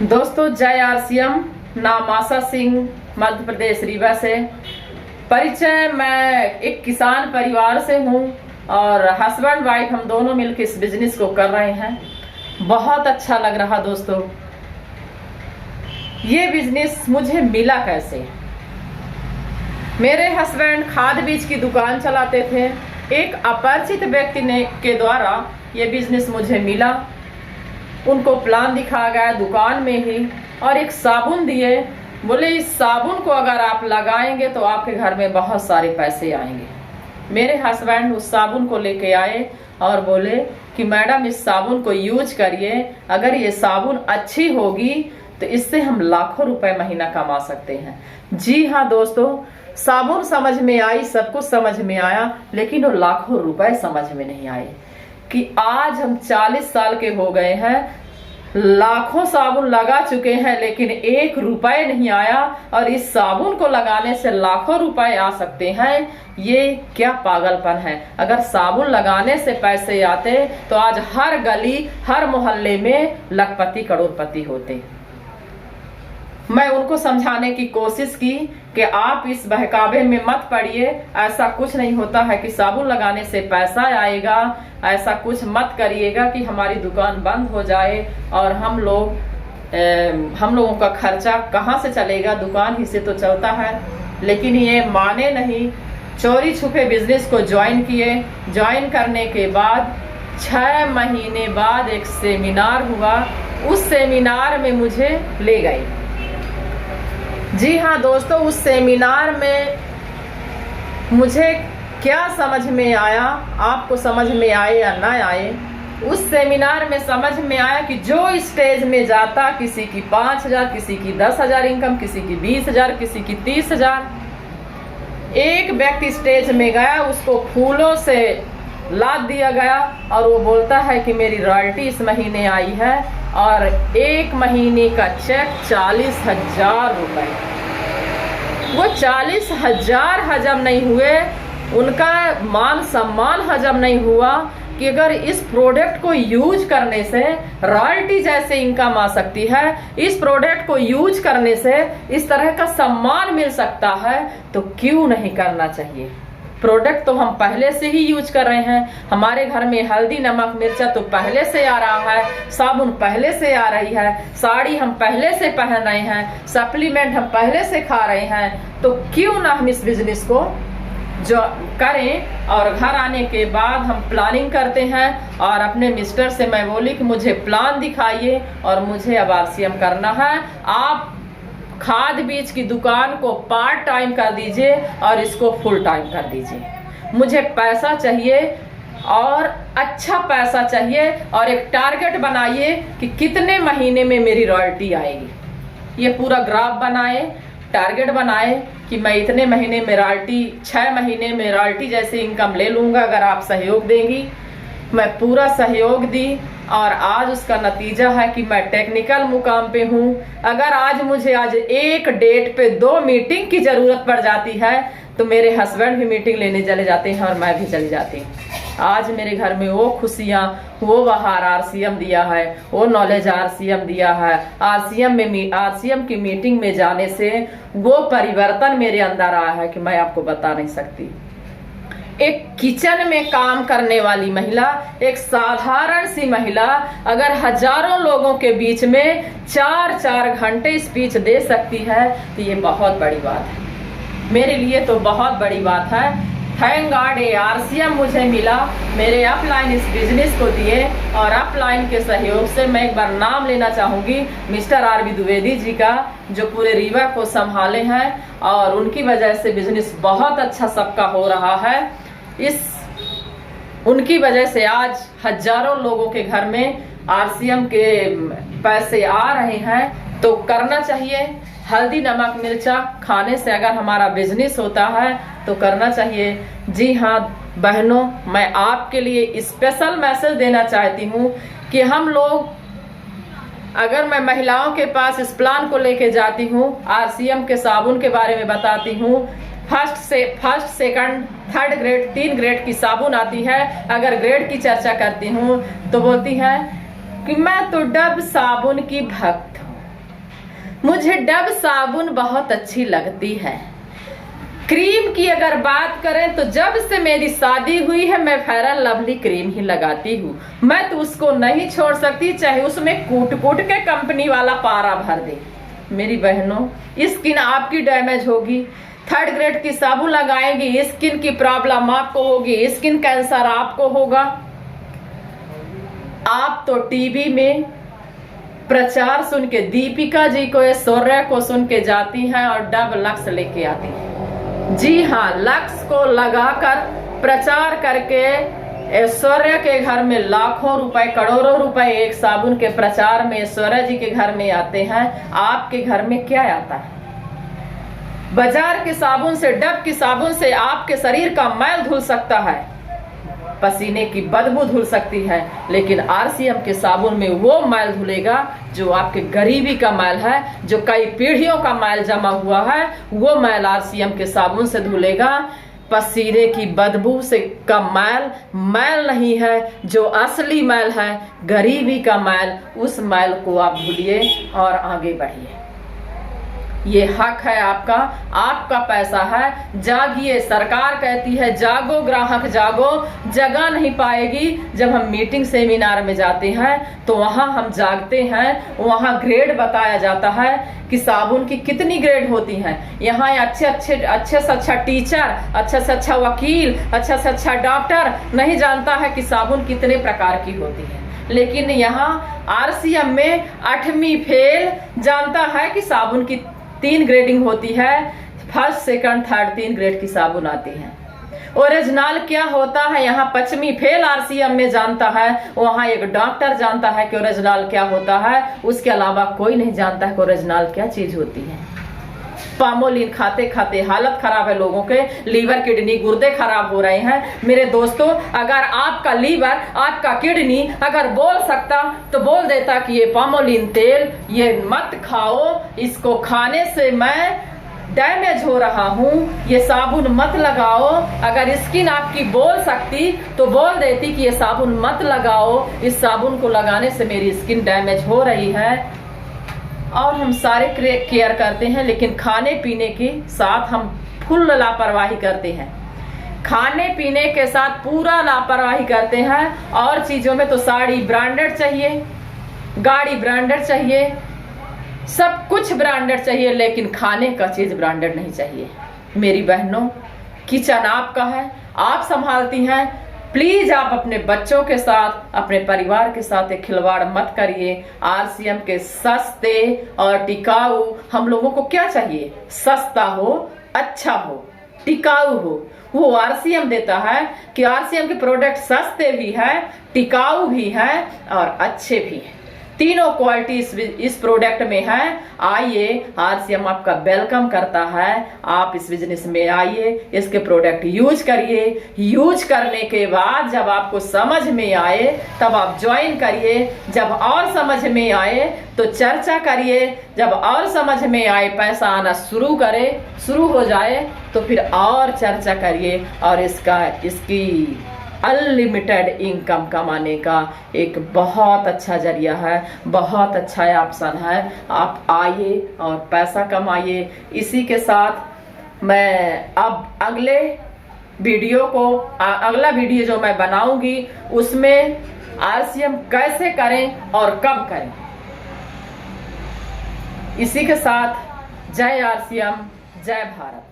दोस्तों जय आरसीएम। नाम आशा सिंह, मध्य प्रदेश रीवा से। परिचय, मैं एक किसान परिवार से हूँ और हस्बैंड वाइफ हम दोनों मिलकर इस बिजनेस को कर रहे हैं। बहुत अच्छा लग रहा दोस्तों। ये बिजनेस मुझे मिला कैसे? मेरे हस्बैंड खाद बीज की दुकान चलाते थे। एक अपरिचित व्यक्ति के द्वारा ये बिजनेस मुझे मिला। उनको प्लान दिखाया गया दुकान में ही और एक साबुन दिए। बोले इस साबुन को अगर आप लगाएंगे तो आपके घर में बहुत सारे पैसे आएंगे। मेरे हस्बैंड उस साबुन को लेके आए और बोले कि मैडम इस साबुन को यूज करिए, अगर ये साबुन अच्छी होगी तो इससे हम लाखों रुपए महीना कमा सकते हैं। जी हाँ दोस्तों, साबुन समझ में आई, सब कुछ समझ में आया, लेकिन वो लाखों रुपए समझ में नहीं आए कि आज हम 40 साल के हो गए हैं, लाखों साबुन लगा चुके हैं, लेकिन 1 रुपए नहीं आया। और इस साबुन को लगाने से लाखों रुपए आ सकते हैं, ये क्या पागलपन है। अगर साबुन लगाने से पैसे आते तो आज हर गली हर मोहल्ले में लखपति करोड़पति होते। मैं उनको समझाने की कोशिश की कि आप इस बहकावे में मत पड़िए, ऐसा कुछ नहीं होता है कि साबुन लगाने से पैसा आएगा। ऐसा कुछ मत करिएगा कि हमारी दुकान बंद हो जाए और हम लोगों का खर्चा कहाँ से चलेगा, दुकान ही से तो चलता है। लेकिन ये माने नहीं, चोरी छुपे बिजनेस को ज्वाइन किए। ज्वाइन करने के बाद 6 महीने बाद एक सेमिनार हुआ। उस सेमिनार में मुझे ले गए। जी हाँ दोस्तों, उस सेमिनार में मुझे क्या समझ में आया, आपको समझ में आए या ना आए, उस सेमिनार में समझ में आया कि जो स्टेज में जाता, किसी की 5,000, किसी की 10,000 इनकम, किसी की 20,000, किसी की 30,000। एक व्यक्ति स्टेज में गया, उसको फूलों से लाद दिया गया और वो बोलता है कि मेरी रॉयल्टी इस महीने आई है और 1 महीने का चेक 40,000 रुपए। वो 40,000 हजम नहीं हुए, उनका मान सम्मान हजम नहीं हुआ कि अगर इस प्रोडक्ट को यूज करने से रॉयल्टी जैसे इनकम आ सकती है, इस प्रोडक्ट को यूज करने से इस तरह का सम्मान मिल सकता है, तो क्यों नहीं करना चाहिए। प्रोडक्ट तो हम पहले से ही यूज कर रहे हैं। हमारे घर में हल्दी नमक मिर्चा तो पहले से आ रहा है, साबुन पहले से आ रही है, साड़ी हम पहले से पहन रहे हैं, सप्लीमेंट हम पहले से खा रहे हैं, तो क्यों ना हम इस बिजनेस को जो करें। और घर आने के बाद हम प्लानिंग करते हैं और अपने मिस्टर से मैं बोली कि मुझे प्लान दिखाइए और मुझे अब आरसीएम करना है। आप खाद बीज की दुकान को पार्ट टाइम कर दीजिए और इसको फुल टाइम कर दीजिए। मुझे पैसा चाहिए और अच्छा पैसा चाहिए और एक टारगेट बनाइए कि कितने महीने में मेरी रॉयल्टी आएगी। ये पूरा ग्राफ बनाए, टारगेट बनाए कि मैं इतने महीने में रॉयल्टी, 6 महीने में रॉयल्टी जैसे इनकम ले लूँगा अगर आप सहयोग देंगी। मैं पूरा सहयोग दी और आज उसका नतीजा है कि मैं टेक्निकल मुकाम पे हूँ। अगर आज मुझे एक डेट पे 2 मीटिंग की जरूरत पड़ जाती है तो मेरे हस्बैंड भी मीटिंग लेने चले जाते हैं और मैं भी चली जाती हूँ। आज मेरे घर में वो खुशियाँ, वो बहार आरसीएम दिया है, वो नॉलेज आरसीएम दिया है। आरसीएम की मीटिंग में जाने से वो परिवर्तन मेरे अंदर आया है कि मैं आपको बता नहीं सकती। एक किचन में काम करने वाली महिला, एक साधारण सी महिला अगर हजारों लोगों के बीच में 4-4 घंटे स्पीच दे सकती है तो ये बहुत बड़ी बात है। मेरे लिए तो बहुत बड़ी बात है। थैंक गॉड ये आरसीएम मुझे मिला। मेरे अपलाइन इस बिजनेस को दिए और अपलाइन के सहयोग से मैं एक बार नाम लेना चाहूँगी mister R B Dwivedi ji का, जो पूरे रीवा को संभाले हैं और उनकी वजह से बिजनेस बहुत अच्छा सबका हो रहा है। उनकी वजह से आज हजारों लोगों के घर में आरसीएम के पैसे आ रहे हैं। तो करना चाहिए। हल्दी नमक मिर्चा खाने से अगर हमारा बिजनेस होता है तो करना चाहिए। जी हाँ बहनों, मैं आपके लिए स्पेशल मैसेज देना चाहती हूँ कि हम लोग, अगर मैं महिलाओं के पास इस प्लान को लेके जाती हूँ, आरसीएम के साबुन के बारे में बताती हूँ, first second third grade 3 grade की साबुन आती है। अगर ग्रेड की चर्चा करती हूँ तो बोलती है कि मैं तो डब साबुन की भक्त हूँ। मुझे डब साबुन बहुत अच्छी लगती है। क्रीम की अगर बात करें तो जब से मेरी शादी हुई है मैं फेयर एंड लवली क्रीम ही लगाती हूँ। मैं तो उसको नहीं छोड़ सकती, चाहे उसमें कूट कूट के कंपनी वाला पारा भर दे। मेरी बहनों, स्किन आपकी डैमेज होगी, 3rd ग्रेड की साबुन लगाएंगी, स्किन की प्रॉब्लम आपको होगी, स्किन कैंसर आपको होगा। आप तो टीवी में प्रचार सुन के दीपिका जी को, ऐश्वर्या को सुन के जाती हैं और डब लक्स लेके आती हैं। जी हाँ, लक्स को लगाकर प्रचार करके ऐश्वर्या के घर में लाखों रुपए, करोड़ों रुपए एक साबुन के प्रचार में ऐश्वर्या जी के घर में आते हैं। आपके घर में क्या आता है? बाजार के साबुन से, डब की साबुन से आपके शरीर का मैल धुल सकता है, पसीने की बदबू धुल सकती है, लेकिन आरसीएम के साबुन में वो मैल धुलेगा जो आपके गरीबी का मैल है, जो कई पीढ़ियों का मैल जमा हुआ है, वो मैल आरसीएम के साबुन से धुलेगा। पसीने की बदबू से का मैल नहीं है, जो असली मैल है, गरीबी का मैल, उस मैल को आप धुलिए और आगे बढ़िए। ये हक है आपका, आपका पैसा है। जागिए, सरकार कहती है जागो ग्राहक जागो। जगह नहीं पाएगी। जब हम मीटिंग सेमिनार में जाते हैं तो वहां हम जागते हैं, वहां ग्रेड बताया जाता है कि साबुन की कितनी ग्रेड होती हैं। यहाँ अच्छे से अच्छा टीचर, अच्छे से अच्छा वकील, अच्छा से अच्छा डॉक्टर नहीं जानता है कि साबुन कितने प्रकार की होती है, लेकिन यहाँ आरसीएम में 8वीं फेल जानता है कि साबुन की 3 ग्रेडिंग होती है। 1st, 2nd, 3rd 3 ग्रेड की साबुन आती है। ओरिजिनल क्या होता है यहाँ 5वीं फेल आरसीएम में जानता है। वहाँ एक डॉक्टर जानता है कि ओरिजिनल क्या होता है, उसके अलावा कोई नहीं जानता है कि ओरिजिनल क्या चीज होती है। पामोलिन खाते खाते हालत खराब है लोगों के, लीवर, किडनी, गुर्दे खराब हो रहे हैं। मेरे दोस्तों, अगर आपका लीवर, आपका किडनी अगर बोल सकता तो बोल देता कि ये पामोलिन तेल ये मत खाओ, इसको खाने से मैं डैमेज हो रहा हूँ, ये साबुन मत लगाओ। अगर स्किन आपकी बोल सकती तो बोल देती कि ये साबुन मत लगाओ, इस साबुन को लगाने से मेरी स्किन डैमेज हो रही है। और हम सारे केयर करते हैं, लेकिन खाने पीने के साथ हम फुल लापरवाही करते हैं। खाने पीने के साथ पूरा लापरवाही करते हैं। और चीजों में तो साड़ी ब्रांडेड चाहिए, गाड़ी ब्रांडेड चाहिए, सब कुछ ब्रांडेड चाहिए, लेकिन खाने का चीज ब्रांडेड नहीं चाहिए। मेरी बहनों, किचन आपका है, आप संभालती हैं। प्लीज आप अपने बच्चों के साथ, अपने परिवार के साथ एक खिलवाड़ मत करिए। आरसीएम के सस्ते और टिकाऊ, हम लोगों को क्या चाहिए? सस्ता हो, अच्छा हो, टिकाऊ हो। वो आरसीएम देता है कि आरसीएम के प्रोडक्ट सस्ते भी हैं, टिकाऊ भी हैं और अच्छे भी हैं। तीनों क्वालिटी इस प्रोडक्ट में है। आइए, आरसीएम आपका वेलकम करता है। आप इस बिजनेस में आइए, इसके प्रोडक्ट यूज करिए। यूज करने के बाद जब आपको समझ में आए तब आप ज्वाइन करिए। जब और समझ में आए तो चर्चा करिए। जब और समझ में आए, पैसा आना शुरू हो जाए तो फिर और चर्चा करिए। और इसकी अनलिमिटेड इनकम कमाने का एक बहुत अच्छा जरिया है, बहुत अच्छा ऑप्शन है। आप आइए और पैसा कमाइए। इसी के साथ मैं अब अगला वीडियो जो मैं बनाऊंगी उसमें आरसीएम कैसे करें और कब करें। इसी के साथ जय आरसीएम, जय भारत।